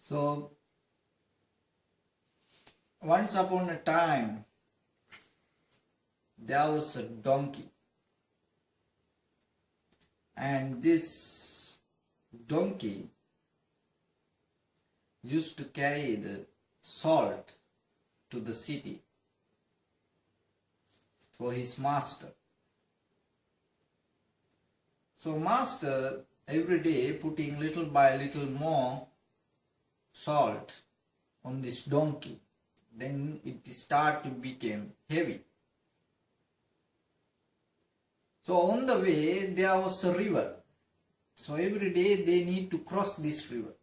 So, once upon a time, there was a donkey, and this donkey used to carry the salt to the city for his master. So master every day putting little by little more salt on this donkey. Then it start to become heavy. So on the way there was a river. So every day they need to cross this river.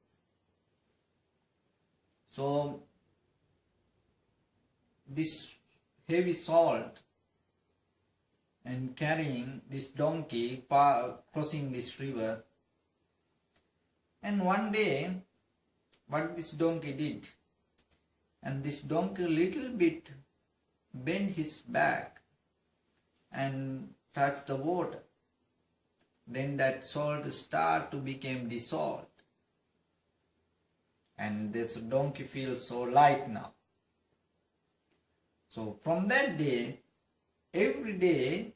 So this heavy salt and carrying this donkey crossing this river. And one day what this donkey did, and this donkey little bit bent his back and touched the water. Then that salt start to become dissolved. And this donkey feels so light now. So from that day, every day,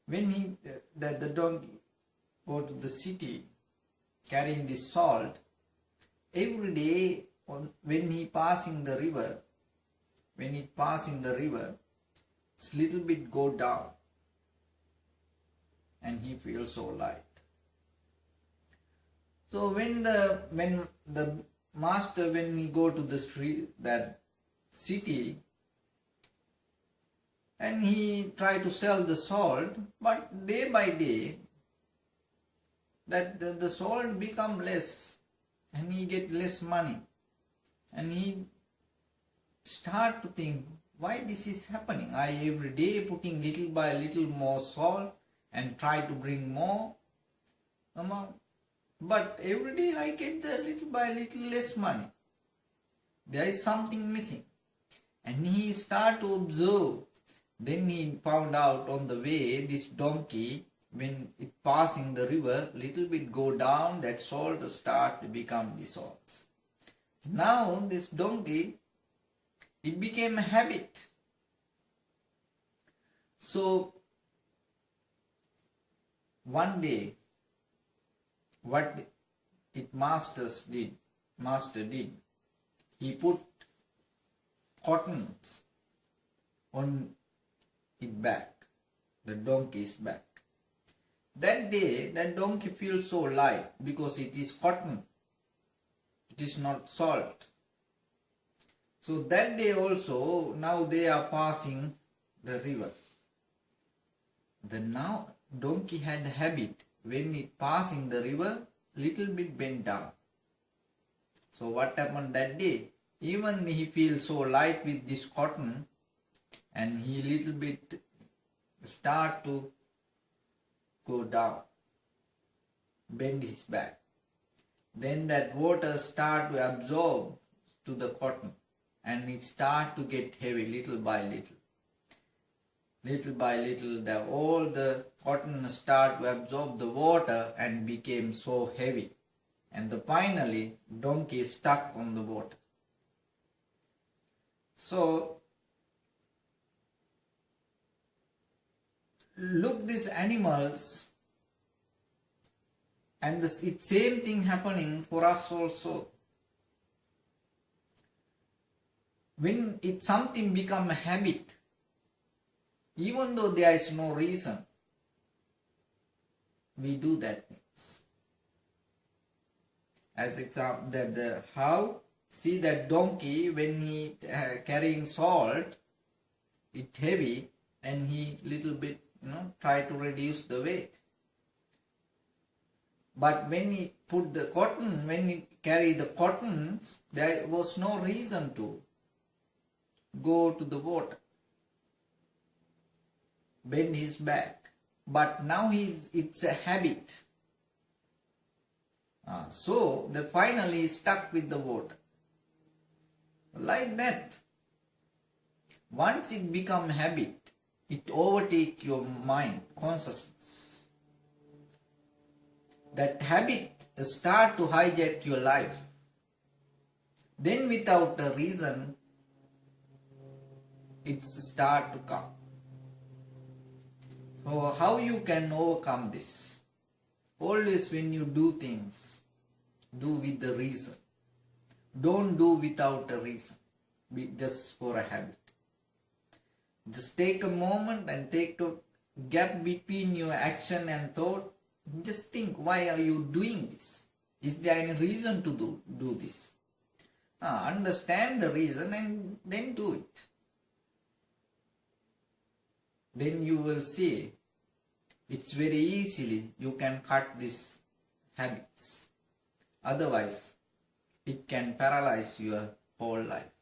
when the donkey go to the city carrying this salt, every day when he passing the river, it's little bit go down, and he feels so light. So when the master, when he go to the street, that city, and he try to sell the salt, but day by day that the salt become less and he get less money, and he start to think, why this is happening? I every day putting little by little more salt and try to bring more amount, but every day I get the little by little less money. There is something missing. And he start to observe. Then he found out on the way, this donkey, when it passing the river, little bit go down, that salt start to become dissolved. Now this donkey, it became a habit. So one day, what master did, he put cottons on its back, the donkey's back. That day, that donkey feels so light because it is cotton. It is not salt. So that day also, now they are passing the river. The now donkey had a habit, when it passing the river, little bit bent down. So what happened that day? Even he feels so light with this cotton, and he little bit start to go down, bend his back. Then that water start to absorb to the cotton, and it start to get heavy little by little. Little by little, all the cotton start to absorb the water and became so heavy. And finally, donkey is stuck on the water. So, look these animals, and the same thing happening for us also. When something become a habit, even though there is no reason, we do that things. As example, how see that donkey, when he carrying salt, it heavy, and he little bit try to reduce the weight. But when he put the cotton, when he carry the cottons, there was no reason to go to the water, bend his back. But now it's a habit. So they finally stuck with the water. Like that. Once it become habit, it overtake your mind, consciousness. That habit start to hijack your life. Then without a reason, it start to come. So how you can overcome this? Always when you do things, do with the reason. Don't do without a reason, just for a habit. Just take a moment and take a gap between your action and thought. Just think, why are you doing this? Is there any reason to do this? Understand the reason and then do it. Then you will see it's very easily you can cut these habits. Otherwise, it can paralyze your whole life.